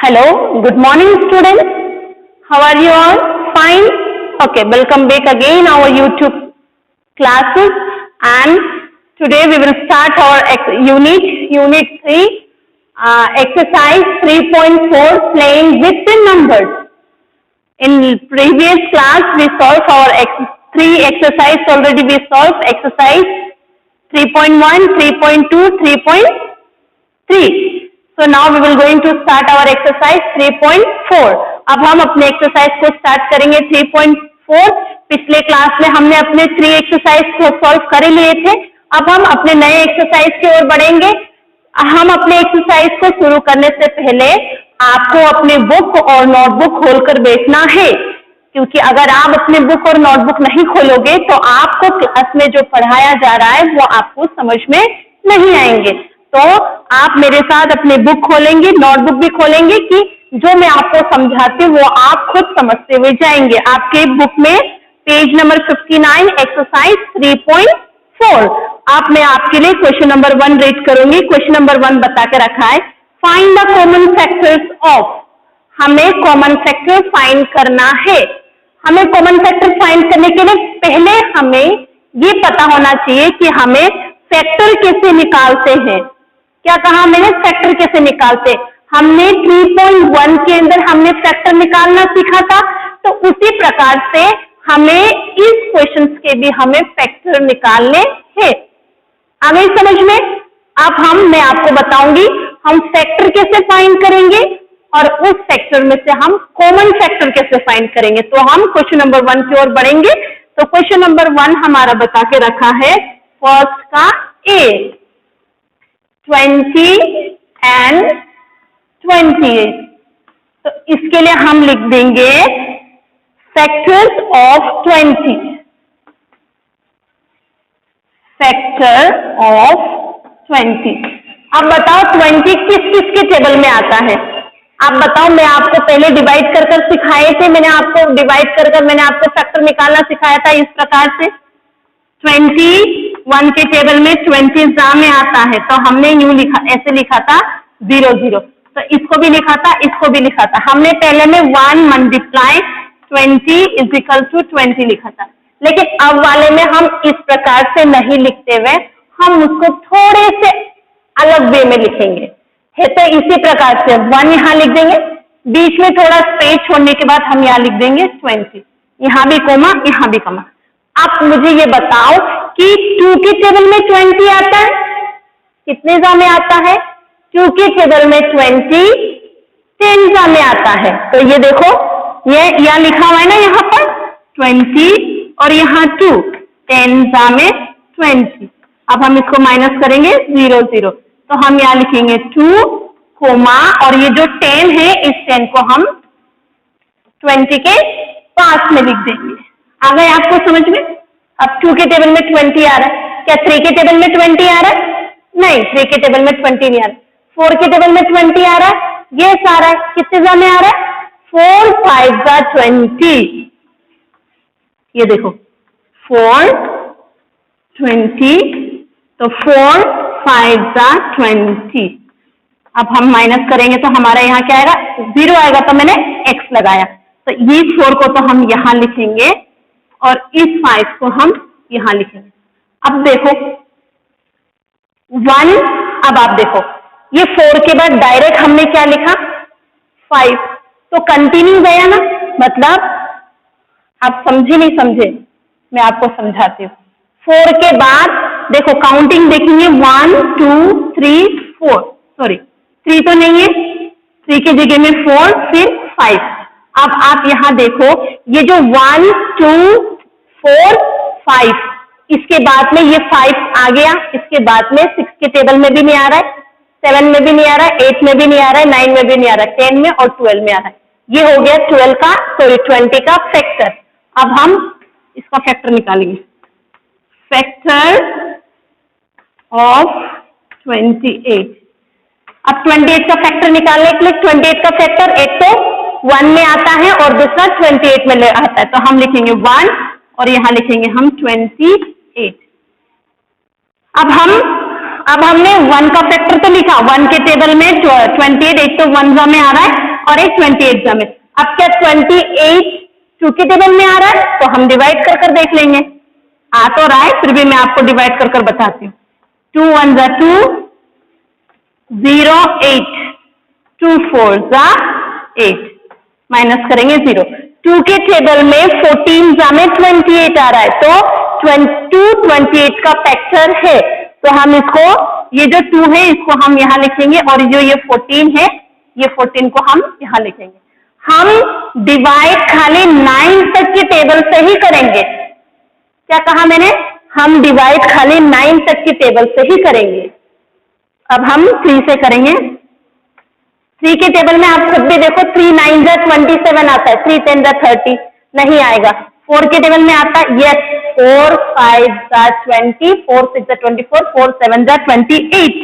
Hello, good morning students. How are you all? Fine? Okay, welcome back again our YouTube classes, and today we will start our unit 3, exercise 3.4, playing with the numbers. In previous class we solved our 3 exercise already. We solved exercise 3.1, 3.2, 3.3. So now we will going to start our exercise 3.4. अब हम अपने exercise को start करेंगे 3.4. पिछले class में हमने अपने 3 exercise को सॉल्व कर लिए थे. अब हम अपने नए एक्सरसाइज की ओर बढ़ेंगे. हम अपने एक्सरसाइज को शुरू करने से पहले आपको अपने बुक और नोटबुक खोलकर बैठना है, क्योंकि अगर आप अपने बुक और नोटबुक नहीं खोलोगे तो आपको क्लास में जो पढ़ाया जा रहा है वो आपको समझ में नहीं आएंगे. तो आप मेरे साथ अपने बुक खोलेंगे, नोटबुक भी खोलेंगे कि जो मैं आपको समझाती हूँ वो आप खुद समझते हुए जाएंगे. आपके बुक में पेज नंबर 59, एक्सरसाइज 3.4. मैं आपके लिए क्वेश्चन नंबर 1 रीड करूंगी. क्वेश्चन नंबर 1 बता के रखा है, find the common factors of. हमें कॉमन फैक्टर फाइंड करना है. हमें कॉमन फैक्टर फाइंड करने के लिए पहले हमें ये पता होना चाहिए कि हमें फैक्टर कैसे निकालते हैं. क्या कहा मैंने? फैक्टर कैसे निकालते. हमने 3.1 के अंदर हमने फैक्टर निकालना सीखा था, तो उसी प्रकार से हमें इस क्वेश्चंस के भी हमें फैक्टर निकालने हैं. आ गई समझ में? अब मैं आपको बताऊंगी हम फैक्टर कैसे फाइंड करेंगे और उस फैक्टर में से हम कॉमन फैक्टर कैसे फाइंड करेंगे. तो हम क्वेश्चन नंबर 1 की ओर बढ़ेंगे. तो क्वेश्चन नंबर 1 हमारा बता के रखा है फर्स्ट का ए, 20 and 28. तो इसके लिए हम लिख देंगे फैक्टर्स ऑफ 20. Factor of 20. अब बताओ 20 किस किस के टेबल में आता है. आप बताओ. मैं आपको पहले डिवाइड कर सिखाए थे. मैंने आपको डिवाइड कर मैंने आपको फैक्टर निकालना सिखाया था इस प्रकार से. 21 के टेबल में 20 में आता है, तो हमने यूं लिखा, ऐसे लिखा था 0 0. तो इसको भी लिखा था, इसको भी लिखा था. हमने पहले में 1 मल्टीप्लाई 20 इज इक्वल टू 20 लिखा था. लेकिन अब वाले में हम इस प्रकार से नहीं लिखते हुए हम उसको थोड़े से अलग वे में लिखेंगे. है तो इसी प्रकार से 1 यहाँ लिख देंगे, बीच में थोड़ा स्पेस छोड़ने के बाद हम यहाँ लिख देंगे 20. यहाँ भी कोमा, यहाँ भी कोमा. आप मुझे ये बताओ कि 2 के टेबल में 20 आता है. कितने जा में आता है? 2 के टेबल में 20 10 जा में आता है. तो ये देखो, ये यहाँ लिखा हुआ है ना, यहाँ पर 20 और यहाँ 2, 10 जा में 20. अब हम इसको माइनस करेंगे 0 0. तो हम यहाँ लिखेंगे 2 कोमा, और ये जो 10 है इस 10 को हम 20 के पास में लिख देंगे. आ गए आपको समझ में? अब 2 के टेबल में 20 आ रहा है. क्या 3 के टेबल में 20 आ रहा है? नहीं, 3 के टेबल में 20 नहीं आ रहा. 4 के टेबल में 20 आ रहा है. ये सारा है. कितने जा में आ रहा है? 4 5 जा 20. ये देखो 4 20. तो 4 5 जा 20. अब हम माइनस करेंगे तो हमारा यहाँ क्या आएगा? 0 आएगा. तो मैंने x लगाया. तो ये 4 को तो हम यहाँ लिखेंगे और इस 5 को हम यहां लिखेंगे. अब देखो 1. अब आप देखो, ये 4 के बाद डायरेक्ट हमने क्या लिखा? 5. तो कंटिन्यू गया ना. मतलब आप समझे नहीं समझे? मैं आपको समझाती हूँ. 4 के बाद देखो काउंटिंग देखेंगे 1 2 3 4. सॉरी 3 तो नहीं है, 3 की जगह में 4, फिर 5. अब आप यहां देखो, ये जो 1 2 4 5, इसके बाद में ये 5 आ गया. इसके बाद में 6 के टेबल में भी नहीं आ रहा है, 7 में भी नहीं आ रहा है, 8 में भी नहीं आ रहा है, 9 में भी नहीं आ रहा है, 10 में और 12 में आ रहा है. ये हो गया 20 का फैक्टर. अब हम इसका फैक्टर निकालेंगे. Factor of 28. अब 28 का फैक्टर निकालने के लिए 28 का फैक्टर एक तो 1 में आता है और दूसरा 28 में आता है. तो हम लिखेंगे 1 और यहां लिखेंगे हम 28. अब हम अब हमने 1 का फैक्टर तो लिखा, 1 के टेबल में 28, एक तो 1 में आ रहा है और एक 28 में। अब क्या 28 2 के टेबल में आ रहा है, तो हम डिवाइड कर कर देख लेंगे। आ तो रहा है, फिर भी मैं आपको डिवाइड कर कर बताती हूँ। 2 1 जा 2, 0 8, 2 4 जा 8, माइनस करेंगे 0। 2 के टेबल में 14 जा में 28 आ रहा है, तो 28 का फैक्टर है, तो हम इसको, ये जो 2 है इसको हम यहाँ लिखेंगे और जो ये 14 है, ये 14 को हम यहाँ लिखेंगे। हम डिवाइड खाली 9 तक के टेबल से ही करेंगे। क्या कहा मैंने? हम डिवाइड खाली 9 तक की टेबल से ही करेंगे। अब हम 3 से करेंगे। 3 के टेबल में आप खुद भी देखो, 3 9 जा 27 आता है, 3 10 जा 30 नहीं आएगा। 4 के टेबल में आता है, यस 4 5 जा 20, 4 6 जा 24, 4 7 जा 28।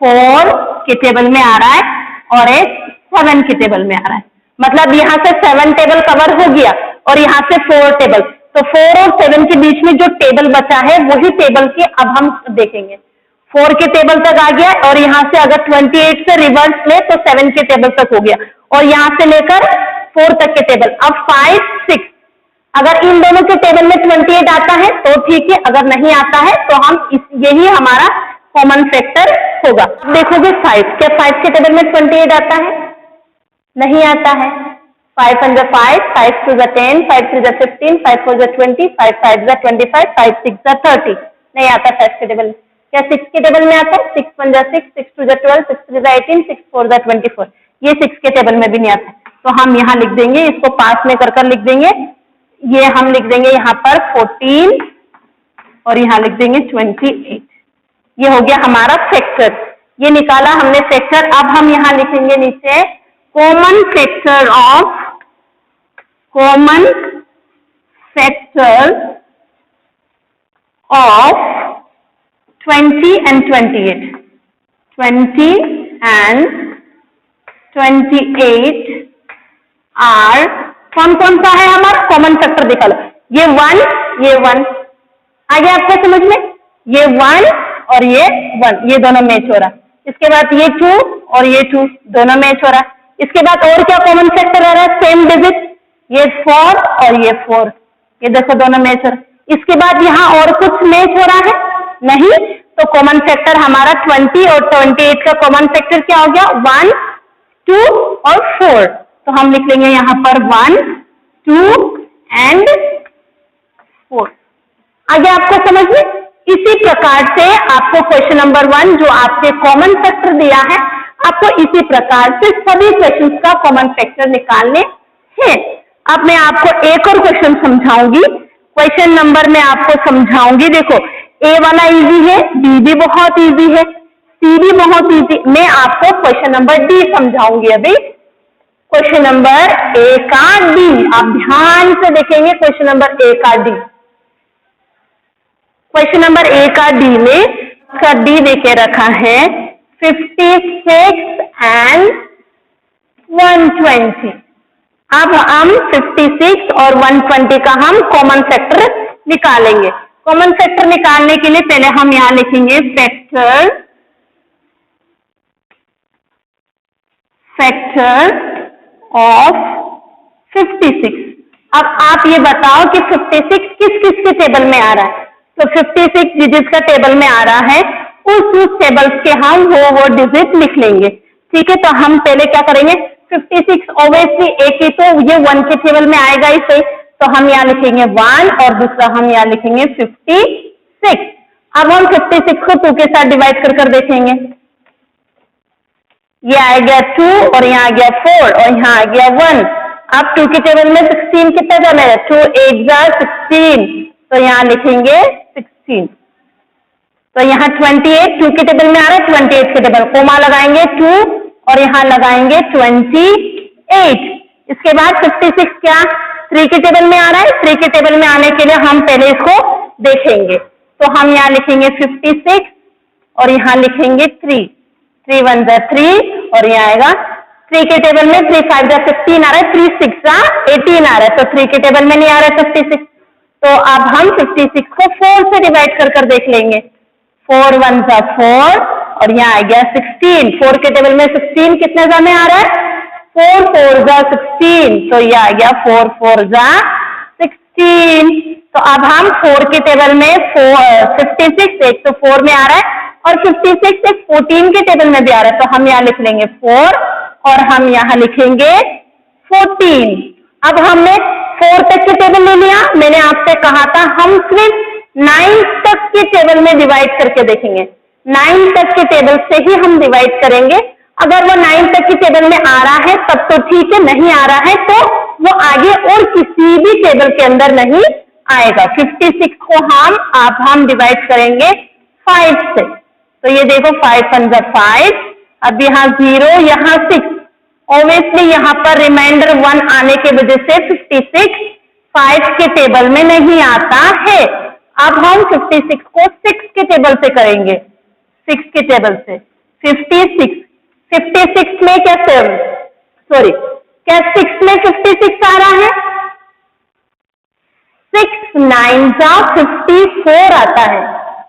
4 के टेबल में आ रहा है और एक 7 के टेबल में आ रहा है, मतलब यहाँ से 7 टेबल कवर हो गया और यहाँ से 4 टेबल, तो 4 और 7 के बीच में जो टेबल बचा है वही टेबल के अब हम देखेंगे। 4 के टेबल तक आ गया और यहाँ से अगर 28 से रिवर्स ले तो 7 के टेबल तक हो गया और यहाँ से लेकर 4 तक के टेबल। अब 5 6, अगर इन दोनों के टेबल में 28 आता है तो ठीक है, अगर नहीं आता है तो हम यही हमारा कॉमन फैक्टर होगा। देखोगे 5, क्या 5 के टेबल में 28 आता है? नहीं आता है। 5 1 जा 5, 5 2 जा 10, 5 3 जा 15, 5 4 जा 20, 5 5 जा 25, 5 6 जा 30, नहीं आता 5 के टेबल में। क्या 6 के टेबल में आता है? 6 1 जा 6, 6 2 जा 12, 6 3 जा 18, 6 4 जा 24, ये 6 के टेबल में भी नहीं आता, तो हम यहाँ लिख देंगे, इसको पास में कर कर लिख देंगे। ये हम लिख देंगे यहाँ पर 14 और यहाँ लिख देंगे 28। ये हो गया हमारा फैक्टर, ये निकाला हमने फैक्टर। अब हम यहाँ लिखेंगे नीचे common factor of of 20 and 28. 20 and 28 are कौन कौन सा है हमारा कॉमन फैक्टर? निकालो, ये 1 आ गया आपको समझ में, ये 1 और ये 1, ये दोनों मैच हो रहा। इसके बाद ये 2 और ये 2 दोनों मैच हो रहा। इसके बाद और क्या कॉमन फैक्टर आ रहा है? सेम डिजिट, ये 4 और ये 4, ये देखो दोनों मैच हो रहा। इसके बाद यहाँ और कुछ मैच हो रहा है? नहीं, तो कॉमन फैक्टर हमारा 20 और 28 का कॉमन फैक्टर क्या हो गया? 1 2 और 4, तो हम लिख लेंगे यहाँ पर 1 2 एंड 4। आगे आपको समझ में? इसी प्रकार से आपको क्वेश्चन नंबर 1 जो आपसे कॉमन फैक्टर दिया है, आपको इसी प्रकार से सभी क्वेश्चंस का कॉमन फैक्टर निकालने हैं। अब मैं आपको एक और क्वेश्चन समझाऊंगी, क्वेश्चन नंबर में आपको समझाऊंगी। देखो, ए वाला इजी है, बी भी बहुत इजी है, सी भी बहुत इजी। मैं आपको क्वेश्चन नंबर डी समझाऊंगी अभी। क्वेश्चन नंबर ए का डी, आप ध्यान से देखेंगे क्वेश्चन नंबर ए का डी। क्वेश्चन नंबर ए का डी में का डी देके रखा है 56 एंड 120। अब हम 56 और 120 का हम कॉमन फैक्टर निकालेंगे। कॉमन फैक्टर निकालने के लिए पहले हम यहां लिखेंगे फैक्टर ऑफ 56। अब आप ये बताओ कि 56 किस किस के टेबल में आ रहा है? तो 56 डिजिट का टेबल में आ रहा है, उस टेबल्स के हम वो डिजिट लिख लेंगे। ठीक है, तो हम पहले क्या करेंगे? 56 ऑब्वियसली एक ही, तो ये 1 के टेबल में आएगा ही सही, तो हम यहाँ लिखेंगे 1 और दूसरा हम यहाँ लिखेंगे 56। अब हम 56 को 2 के साथ डिवाइड कर कर देखेंगे। ये आ गया 2 और यहाँ आ गया 4 और यहाँ आ गया 1। अब 2 के टेबल में 16 कितना जाना है? 2 8 जा 16, तो यहाँ लिखेंगे 16। तो यहाँ 28 2 के टेबल में आ रहा है, 28 के टेबल कोमा लगाएंगे 2 और यहाँ लगाएंगे 28। इसके बाद 56 क्या 3 के टेबल में आ रहा है? 3 के टेबल में आने के लिए हम पहले इसको देखेंगे, तो हम यहाँ लिखेंगे 56 और यहाँ लिखेंगे 3 1 जा 3 और यहाँ आएगा 3 के टेबल में 3 5 जा 15 आ रहा है, 3 6 जा 18 आ रहा है, तो 3 के टेबल में नहीं आ रहा है 56। तो अब हम 56 को 4 से डिवाइड कर कर देख लेंगे। 4 1 जा 4 और यहाँ आ गया 16। 4 के टेबल में 16 कितने जा में आ रहा है? 4 4 जा 16, तो ये आ गया 4 4 जा 16। तो अब हम 4 के टेबल में 56 एक तो 4 में आ रहा है और 56 एक 14 के टेबल में भी आ रहा है, तो हम यहाँ लिख लेंगे 4 और हम यहाँ लिखेंगे 14। अब हमने 4 तक के टेबल ले लिया। मैंने आपसे कहा था हम सिर्फ 9 तक के टेबल में डिवाइड करके देखेंगे। 9 तक के टेबल से ही हम डिवाइड करेंगे। अगर वो 9 तक के टेबल में आ रहा है तब तो ठीक है, नहीं आ रहा है तो वो आगे और किसी भी टेबल के अंदर नहीं आएगा। 56 को हम डिवाइड करेंगे 5 से, तो ये देखो 5 1 जा 5, अब यहाँ 0 यहाँ 6, ऑब्वियसली यहाँ पर रिमाइंडर 1 आने की वजह से 56 5 के टेबल में नहीं आता है। अब हम 56 को 6 के टेबल से करेंगे, 6 के टेबल से 56 में क्या 6 में 56 आ रहा है? 6 9 जा 54 आता है,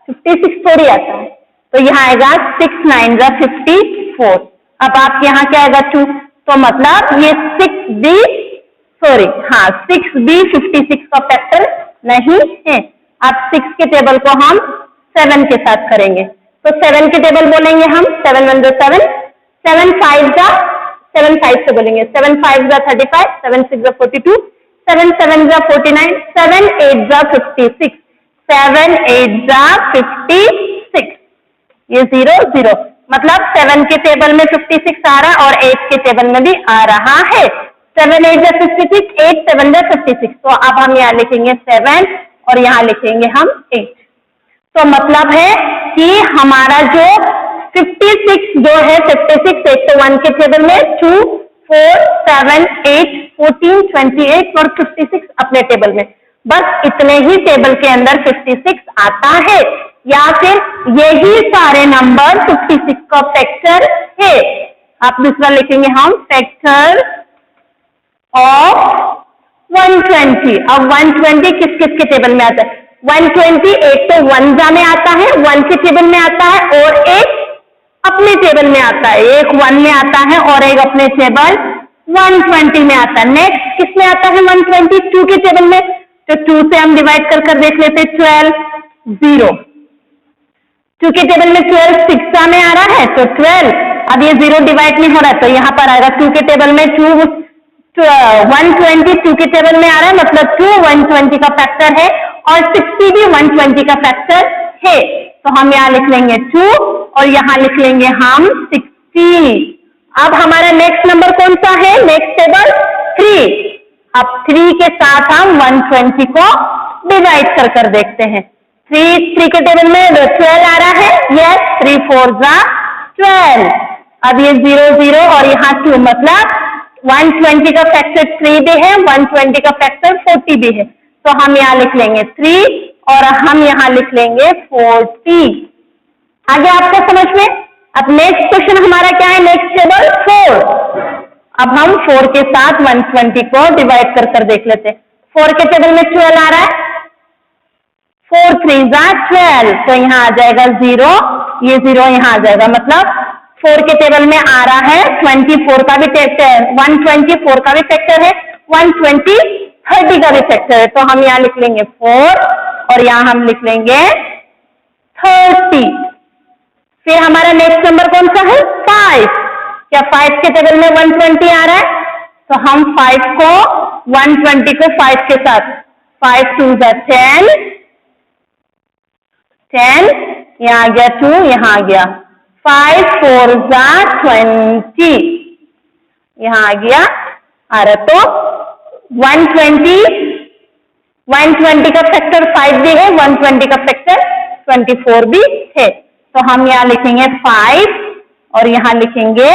56 थोड़ी आता है, तो यहाँ आएगा 6 9 जा 54। अब आप यहाँ क्या आएगा 2, तो मतलब ये 6b 56 का फैक्टर नहीं है। अब 6 के टेबल को हम 7 के साथ करेंगे, तो 7 के टेबल बोलेंगे हम 7 1 जा 7, 7 5 से बोलेंगे 7 5 जा 35, 7 6 जा 42, 7 7 जा 49, 7 8 जा 56, 7 8 जा 56, ये 0 0, मतलब 7 के टेबल में 56 आ रहा है और 8 के टेबल में भी आ रहा है। 7 8 जा 56, 8 7 जा 56, तो अब हम यहाँ लिखेंगे 7 और यहाँ लिखेंगे हम 8। तो मतलब है कि हमारा जो 56 जो है 56 एक तो 1 के टेबल में 2 4 7 8 14 28 और 56 अपने टेबल में, बस इतने ही टेबल के अंदर 56 आता है, या फिर यही सारे नंबर 56 का फैक्टर है। आप दूसरा लिखेंगे हम फैक्टर ऑफ 120। अब 120 किस किस के टेबल में आता है? 120 एक तो 1 जा में आता है, 1 के टेबल में आता है और एक अपने टेबल में आता है, एक 1 में आता है और एक अपने टेबल 120 में आता है। नेक्स्ट किस में आता है? 120 2 के टेबल में, तो 2 से हम डिवाइड कर देख लेते हैं 12 0, 2 के टेबल में 12 6 में आ रहा है तो 12, अब ये 0 डिवाइड नहीं हो रहा है तो यहाँ पर आएगा 2 के टेबल में 120 2 के टेबल में आ रहा है, मतलब 2 120 का फैक्टर है और 60 भी 120 का फैक्टर है, तो हम यहाँ लिख लेंगे 2 और यहाँ लिख लेंगे हम 60। अब हमारा नेक्स्ट नंबर कौन सा है? Next table 3। अब 3 के साथ हम 120 को डिवाइड कर देखते हैं। 3 के टेबल में 12 आ रहा है, यस 3 4 जा 12, अब ये 0 0 और यहाँ 2, मतलब 120 का फैक्टर 3 भी है, 120 का फैक्टर 40 भी है, तो हम यहाँ लिख लेंगे 3 और हम यहाँ लिख लेंगे 40। आगे आपको समझ में? अब नेक्स्ट क्वेश्चन हमारा क्या है? Next table 4। अब हम 4 के साथ 120 को डिवाइड कर देख लेते हैं। 4 के टेबल में 12 आ रहा है, 4 3 जा 12, तो यहाँ आ जाएगा 0, ये 0 यहाँ आ जाएगा, मतलब 4 के टेबल में आ रहा है 24 का भी फैक्टर, 124 का भी फैक्टर है, 120 30 का भी फैक्टर है, तो हम यहाँ लिख लेंगे 4 और यहाँ हम लिख लेंगे 30। फिर हमारा नेक्स्ट नंबर कौन सा है? 5। क्या 5 के टेबल में 120 आ रहा है? तो हम 5 को 120 को 5 के साथ 5 2 जा 10, 10 यहाँ आ गया 2, यहाँ आ गया 5 4 जा 20, यहाँ आ गया आ रहा, तो 120 का फैक्टर 5 भी है, 120 का फैक्टर 24 भी है, तो हम यहाँ लिखेंगे 5 और यहाँ लिखेंगे,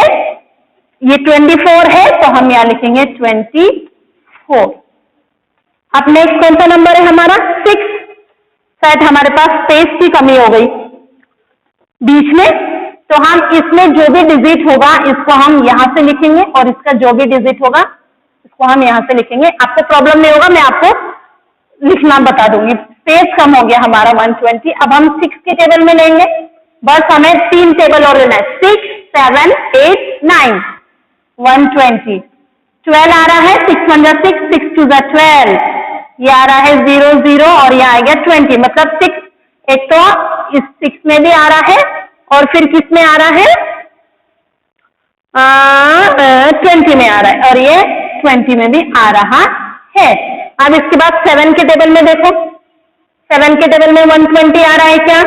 ये 24 है तो हम यहाँ लिखेंगे 24। अब नेक्स्ट कौन सा नंबर है हमारा? 6। शायद हमारे पास स्पेस की कमी हो गई बीच में, तो हम इसमें जो भी डिजिट होगा इसको हम यहाँ से लिखेंगे और इसका जो भी डिजिट होगा इसको हम यहाँ से लिखेंगे। आपको प्रॉब्लम नहीं होगा, मैं आपको लिखना बता दूंगी स्पेस कम हो गया हमारा 120। अब हम 6 के टेबल में लेंगे, बस हमें 3 टेबल और लेना है, 6, 7, 8, 9, 120। 12 आ रहा है, 6 1 जा 6, 6 2 जा 12, ये आ रहा है 0 0 और ये आ गया 20, मतलब 6 एक तो इस 6 में भी आ रहा है और फिर किस में आ रहा है, 20 में आ रहा है और ये 20 में भी आ रहा है। अब इसके बाद 7 के टेबल में देखो, 7 के टेबल में 120 आ रहा है क्या,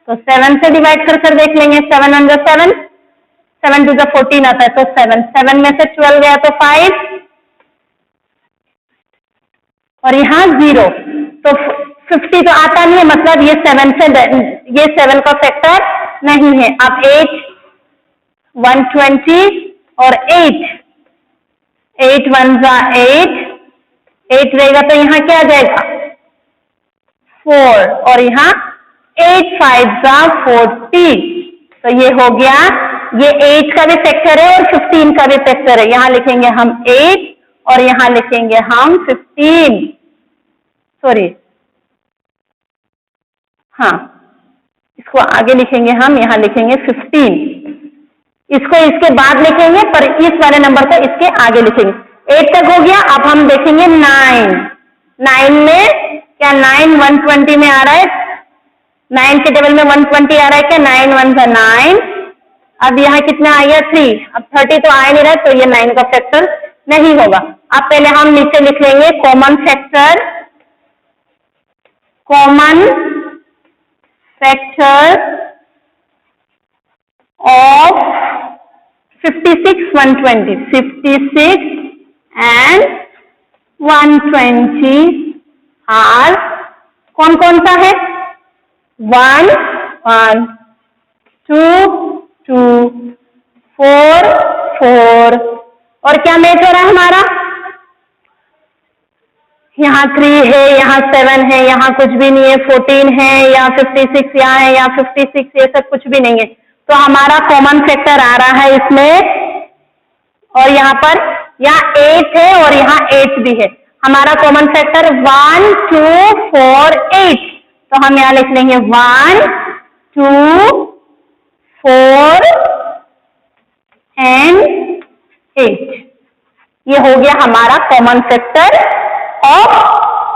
तो 7 से डिवाइड कर देख लेंगे, 7 1 जा 7, 7 2 जा 14 आता है, तो 7 में से 12 गया तो 5 और यहाँ 0, तो 50 तो आता नहीं है, मतलब ये 7 का फैक्टर नहीं है। अब 8, 120 और 8 1 जा 8 रहेगा, तो यहाँ क्या आ जाएगा 4 और यहाँ 8 5 जा 40, तो ये हो गया, ये 8 का भी फैक्टर है और 15 का भी फैक्टर है। यहाँ लिखेंगे हम 8 और यहाँ लिखेंगे हम 15, सॉरी हाँ, इसको आगे लिखेंगे हम, यहाँ लिखेंगे 15, इसको इसके बाद लिखेंगे पर इस वाले नंबर को इसके आगे लिखेंगे। 8 तक हो गया, अब हम देखेंगे 9 में क्या, 9 120 में आ रहा है, 9 के टेबल में 120 आ रहा है क्या, 9 1 जा 9, अब यहाँ कितना आ गया 3, अब 30 तो आ नहीं रहा है, तो ये 9 का फैक्टर नहीं होगा। अब पहले हम नीचे लिख लेंगे common factor of 56 120, 56 and 120 are कौन कौन सा है, 1 1 2 2 4 4 और क्या मैच हो रहा है हमारा, यहाँ 3 है, यहाँ 7 है, यहाँ कुछ भी नहीं है, 14 है, यहाँ 56 यहाँ है, यहाँ 56, ये सब कुछ भी नहीं है, तो हमारा कॉमन फैक्टर आ रहा है इसमें, और यहाँ पर यहाँ 8 है और यहाँ 8 भी है, हमारा कॉमन फैक्टर 1 2 4 8, तो हम यहाँ लिख लेंगे 1 2 4 and 8, ये हो गया हमारा कॉमन फैक्टर ऑफ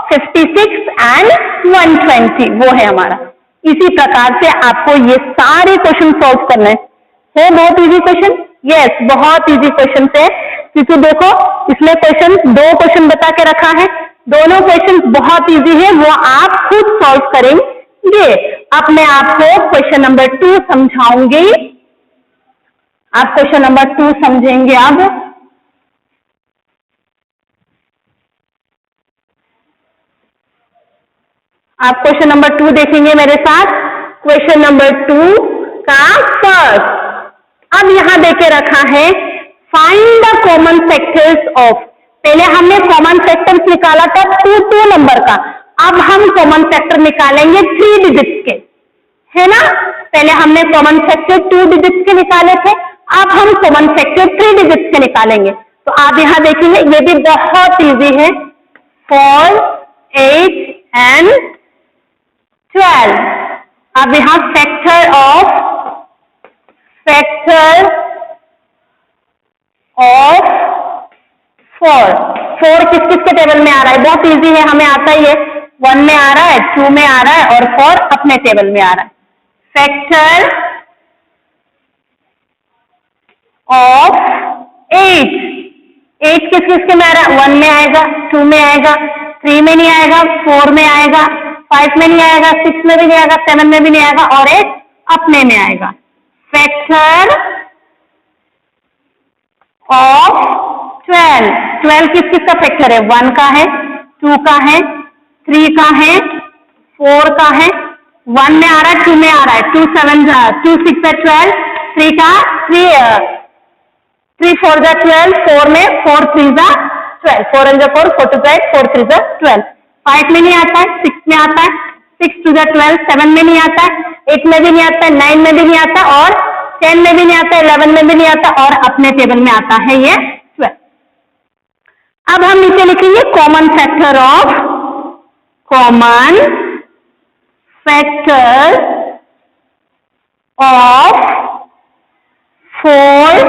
56 and 120, वो है हमारा। इसी प्रकार से आपको ये सारे क्वेश्चन सॉल्व करने हैं, बहुत इजी क्वेश्चन, यस बहुत इजी क्वेश्चन है, क्योंकि देखो इसमें क्वेश्चन 2 क्वेश्चन बता के रखा है, दोनों क्वेश्चन बहुत इजी है, वो आप खुद सॉल्व करेंगे। अब मैं आपको क्वेश्चन नंबर 2 समझाऊंगी, आप क्वेश्चन नंबर 2 समझेंगे। अब आप क्वेश्चन नंबर 2 देखेंगे मेरे साथ, क्वेश्चन नंबर 2 का फर्स्ट, अब यहां देके रखा है find the common factors of, पहले हमने कॉमन फैक्टर्स निकाला था 2 नंबर का, अब हम कॉमन फैक्टर निकालेंगे 3 डिजिट्स के, है ना, पहले हमने कॉमन फैक्टर 2 डिजिट्स के निकाले थे, अब हम कॉमन फैक्टर 3 डिजिट्स के निकालेंगे। तो आप यहां देखेंगे ये भी बहुत इजी है, 4 8 and 12, अब यहां फैक्टर ऑफ 4 किस किस के टेबल में आ रहा है, बहुत इजी है, हमें आता ही है, 1 में आ रहा है, 2 में आ रहा है और 4 अपने टेबल में आ रहा है। फैक्टर ऑफ 8 किस किस के में आ रहा है, 1 में आएगा, 2 में आएगा, 3 में नहीं आएगा, 4 में आएगा, 5 में नहीं आएगा, 6 में भी नहीं आएगा, 7 में भी नहीं आएगा और 8 अपने में आएगा। फैक्टर ऑफ 12 किस किस का फैक्टर है, 1 का है, 2 का है, 3 का है, 4 का है, 1 में आ रहा है, 2 में आ रहा है, 2 6 है 12, 3 का 3 4 जा 12, 4 में 4 3 जा 12, 4 1 जा 4, 4 2 जा 8, 4 3 जा 12, 5 में नहीं आता है, 6 में आता है, 6 2 जा 12, 7 में नहीं आता है, 8 में भी नहीं आता है, 9 में भी नहीं आता और 10 में भी नहीं आता, 11 में भी नहीं आता और अपने टेबल में आता है ये 12। अब हम नीचे लिखेंगे common factor of factor of 4,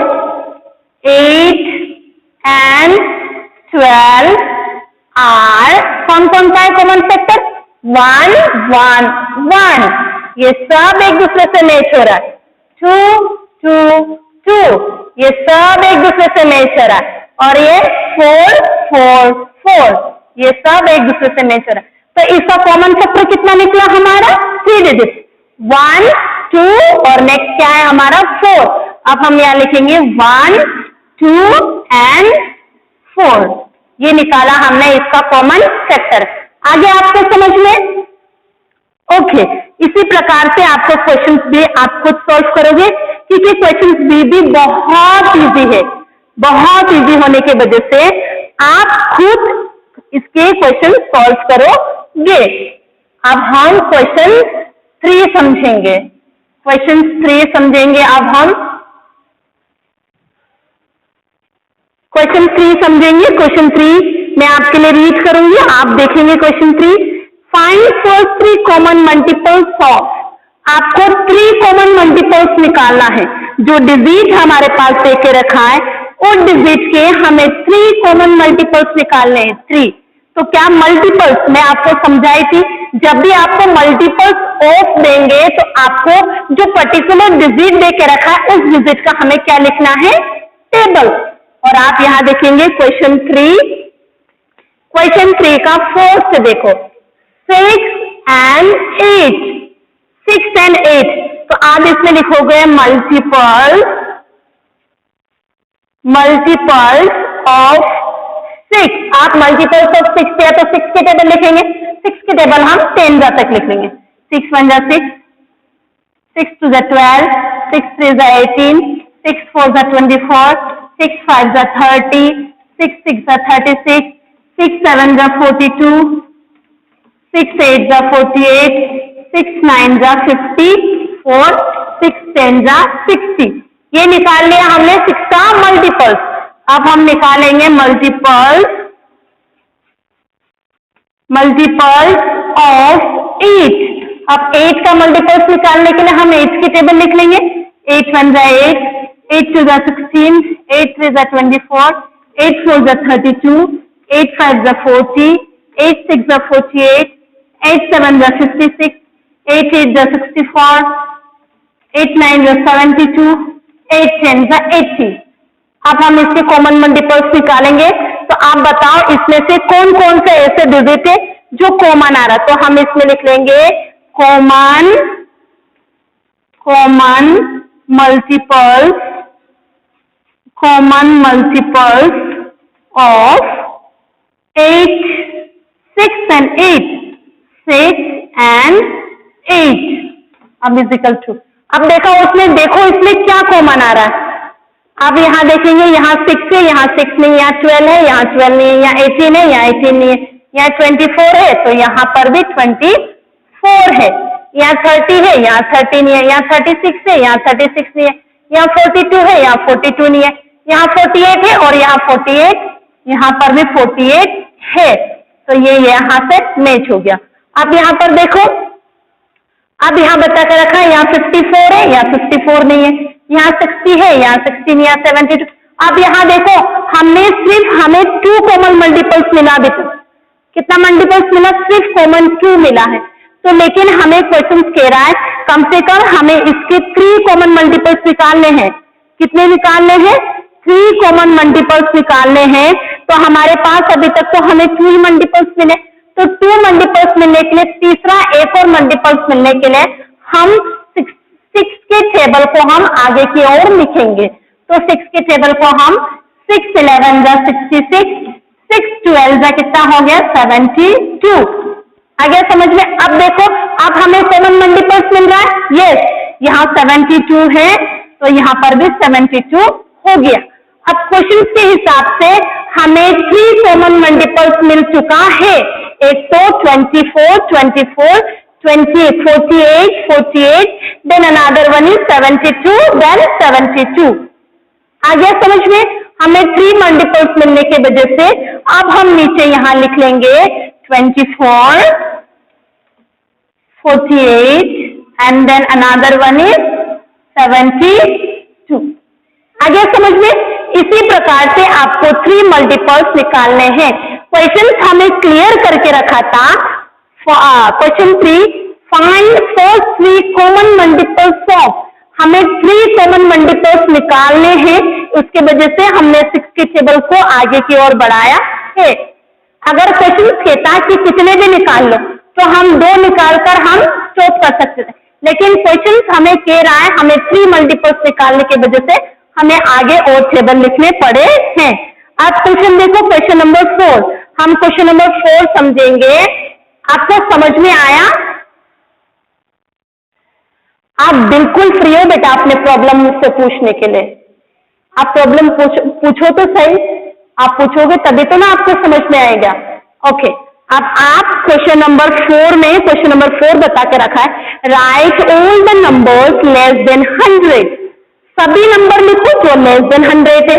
8 and 12 are कौन कौन सा है कॉमन फैक्टर? 1, 1, 1, ये सब एक दूसरे से मैच हो रहा है। 2, 2, 2, ये सब एक दूसरे से मैच हो रहा है। और ये 4, 4, 4, ये सब एक दूसरे से मैच हो रहा है। तो इसका कॉमन फैक्टर कितना निकला हमारा? 3 डिजिट, 1, 2 और नेक्स्ट क्या है हमारा? 4। अब हम यहाँ लिखेंगे 1, 2 and 4, ये निकाला हमने इसका कॉमन फैक्टर। आगे आपको समझ में? ओके, इसी प्रकार से आपको क्वेश्चंस भी आप खुद सॉल्व करोगे, क्योंकि क्वेश्चंस भी बहुत इजी है। बहुत इजी होने की वजह से आप खुद इसके क्वेश्चन सॉल्व करोगे। अब हम क्वेश्चन 3 समझेंगे। क्वेश्चन 3 समझेंगे। अब हम क्वेश्चन 3 समझेंगे। क्वेश्चन 3 मैं आपके लिए रीड करूंगी, आप देखेंगे question 3। Find first 3 common multiples of, आपको 3 कॉमन मल्टीपल्स निकालना है। जो डिजिट हमारे पास दे के रखा है उस डिजिट के हमें 3 कॉमन मल्टीपल्स निकालने हैं। 3 तो क्या मल्टीपल्स मैं आपको समझाई थी, जब भी आपको मल्टीपल्स ऑफ देंगे तो आपको जो पर्टिकुलर डिजिट दे के रखा है उस डिजिट का हमें क्या लिखना है? टेबल। और आप यहां देखेंगे क्वेश्चन 3 का फर्स्ट देखो 6 and 8, 6 and 8, तो आप इसमें लिखोगे मल्टीपल्स ऑफ 6। आप मल्टीपल्स ऑफ 6 किया तो 6 के टेबल लिखेंगे। 6 के टेबल हम 10 तक लिख लेंगे। 6 1 6, 6 2 12, 6 3 18, 6 4 24, 6 5 30, 6 6 36, 6 7 42, 6 8 48, 6 9 54, 6 10 60। ये निकाल लिया हमने 6 का मल्टीपल्स। अब हम निकालेंगे मल्टीपल्स ऑफ 8। अब 8 का मल्टीपल्स निकालने के लिए हम 8 की टेबल लिख लेंगे। 8 1 8, 8 2 16, 8 3 24, 8 4 32, 8 5 40, 8 6 48, 8 7 56, 8 8 64, 8 9 72, 8 10 80। अब हम इसके कॉमन मल्टीपल्स निकालेंगे। तो आप बताओ इसमें से कौन कौन से ऐसे डिजिट है जो कॉमन आ रहा है? तो हम इसमें लिख लेंगे common multiples of 8, 6 and 8, 6 and 8। अब इजिकल टू, अब देखो इसमें क्या कॉमन आ रहा है? अब यहाँ देखेंगे, यहाँ 6 है, यहाँ 6 नहीं, यहाँ 12 है, यहाँ 12 नहीं है, यहाँ 18 है, यहाँ 18 नहीं है, यहाँ 24 है, तो यहाँ पर भी 24 है, यहाँ 30 है, यहाँ 30 नहीं है, यहाँ 36 है, यहाँ 36 नहीं है, यहाँ 42 है, यहाँ 42 नहीं है, यहाँ 48 है और यहाँ 48, यहाँ पर भी 48 है। तो ये यहाँ से मैच हो गया। अब यहाँ पर देखो, अब यहाँ बता कर रखा है, यहाँ 54 है, यहाँ 54 नहीं है, यहाँ 60 है, यहाँ 60 नहीं, यहाँ 72। अब यहाँ देखो हमें 2 कॉमन मल्टीपल्स मिला। देखो कितना मल्टीपल्स मिला? सिर्फ कॉमन 2 मिला है। तो लेकिन हमें क्वेश्चन कह रहा है कम से कम हमें इसके 3 कॉमन मल्टीपल्स निकालने हैं। कितने निकालने हैं? 3 कॉमन मल्टीपल्स निकालने हैं। तो हमारे पास अभी तक तो हमें 2 मल्टीपल्स मिले, तो 2 मल्टीपल्स मिलने के लिए तीसरा एक और मल्टीपल्स मिलने के लिए हम 6 के टेबल को हम आगे की ओर लिखेंगे। तो 6 के टेबल को हम 6 11 66, 6 12 कितना हो गया? 72। आ गया समझ में? अब देखो, अब हमें कॉमन मल्टीपल्स मिल रहा है। यस, यहाँ 72 है, तो यहाँ पर भी 72 हो गया। अब क्वेश्चन के हिसाब से हमें 3 कॉमन मल्टीपल्स मिल चुका है। एक तो 24, 24, 20, 48, 48, then another one is 72, then 72। आ गया समझ में? हमें 3 मल्टीपल्स मिलने की वजह से अब हम नीचे यहां लिख लेंगे 24, 48 and then another one is 72. आगे समझ में? इसी प्रकार से आपको 3 मल्टीपल्स निकालने हैं। क्वेश्चन हमें क्लियर करके रखा था। Question 3, find first 3 common multiples of, हमें 3 कॉमन मल्टीपल्स निकालने हैं। उसके वजह से हमने 6 के टेबल को आगे की ओर बढ़ाया है। अगर क्वेश्चन कहता कि कितने भी निकाल लो तो हम 2 निकालकर हम स्टॉप कर सकते थे, लेकिन क्वेश्चन हमें कह रहा है हमें 3 मल्टीपल्स निकालने की वजह से हमें आगे और टेबल लिखने पड़े हैं। अब क्वेश्चन देखो, क्वेश्चन नंबर 4। हम क्वेश्चन नंबर 4 समझेंगे। आपको समझ में आया? आप बिल्कुल फ्री हो बेटा अपने प्रॉब्लम मुझसे पूछने के लिए। आप प्रॉब्लम पूछो तो सही, आप पूछोगे तभी तो ना आपको समझ में आएगा। ओके, अब आप क्वेश्चन नंबर 4 में क्वेश्चन नंबर 4 बता के रखा है, right all the numbers less than 100, सभी नंबर लिखो जो लेस देन 100 है।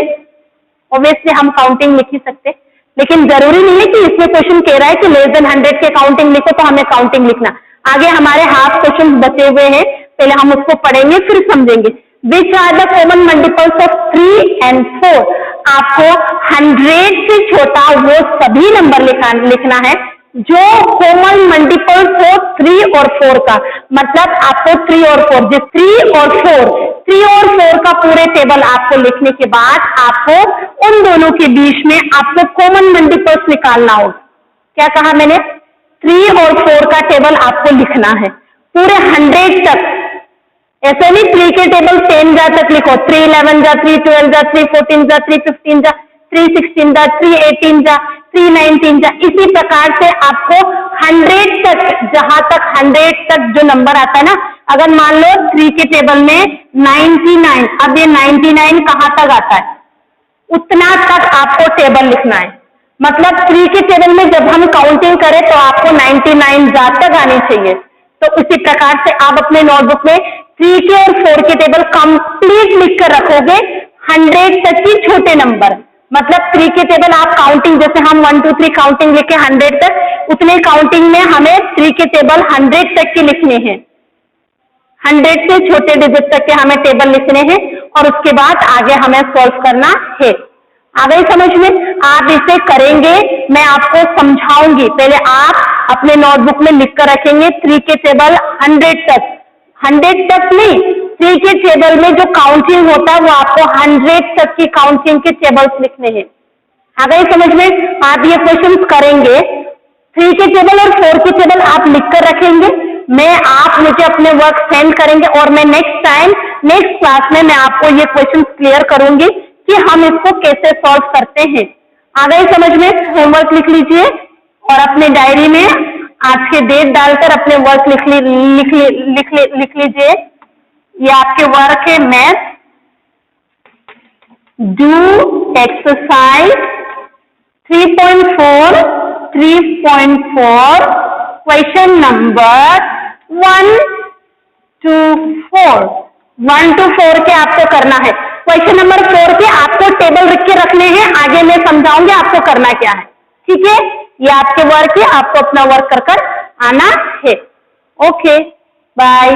ऑब्वियसली हम काउंटिंग लिख ही सकते, लेकिन जरूरी नहीं है कि इसमें क्वेश्चन कह रहा है कि लेस देन 100 के काउंटिंग लिखो तो हमें काउंटिंग लिखना। आगे हमारे हाफ क्वेश्चन बचे हुए हैं, पहले हम उसको पढ़ेंगे फिर समझेंगे। Which are the common multiples of 3 and 4, आपको 100 से छोटा वो सभी नंबर लिखना है जो कॉमन मल्टीपल्स हो 3 और 4 का। मतलब आपको 3 और 4 3 और 4 का पूरे टेबल आपको लिखने के बाद आपको उन दोनों के बीच में आपको कॉमन मल्टीपल्स निकालना होगा। क्या कहा मैंने? 3 और 4 का टेबल आपको लिखना है पूरे 100 तक। ऐसे नहीं 3 के टेबल 10 जा तक लिखो, 3 11 जा, 3 12 जा, 3 14 जा, 3 15 जा, 3 16 जा, 3 18 जा, 3 19 जा। इसी प्रकार से आपको 100 तक, जहां तक 100 तक जो नंबर आता है ना, अगर मान लो 3 के टेबल में 99, अब ये 99 कहां तक आता है उतना तक आपको टेबल लिखना है। मतलब 3 के टेबल में जब हम काउंटिंग करें तो आपको 99 जा तक आनी चाहिए। तो उसी प्रकार से आप अपने नोटबुक में 3 के और 4 के टेबल कंप्लीट लिख कर रखोगे 100 तक की छोटे नंबर। मतलब 3 के टेबल आप काउंटिंग, जैसे हम 1 2 3 काउंटिंग लिखे 100 तक, उतने काउंटिंग में हमें 3 के टेबल 100 तक के लिखने हैं। 100 से छोटे डिजिट तक के हमें टेबल लिखने हैं और उसके बाद आगे हमें सॉल्व करना है। आ गई समझ में? आप इसे करेंगे, मैं आपको समझाऊंगी। पहले आप अपने नोटबुक में लिख कर रखेंगे 3 के टेबल 100 तक, 100 तक नहीं, 3 के टेबल में जो काउंटिंग होता है वो आपको 100 तक की काउंटिंग के टेबल्स लिखने हैं। आ गई समझ में? आप ये क्वेश्चन करेंगे, 3 के टेबल और 4 के टेबल आप लिख कर रखेंगे। आप मुझे अपने वर्क सेंड करेंगे और मैं नेक्स्ट क्लास में मैं आपको ये क्वेश्चन क्लियर करूंगी कि हम इसको कैसे सॉल्व करते हैं। आ गई समझ में? होमवर्क लिख लीजिए और अपने डायरी में आज के डेट डालकर अपने वर्क लिख लीजिए। ये आपके वर्क है math, do exercise 3.4 question number 1 to 4 1 to 4 के आपको करना है। क्वेश्चन नंबर 4 के आपको टेबल लिख के रखने हैं, आगे मैं समझाऊंगी आपको करना क्या है। ठीक है, ये आपके वर्क है, आपको अपना वर्क कर आना है। Okay, bye.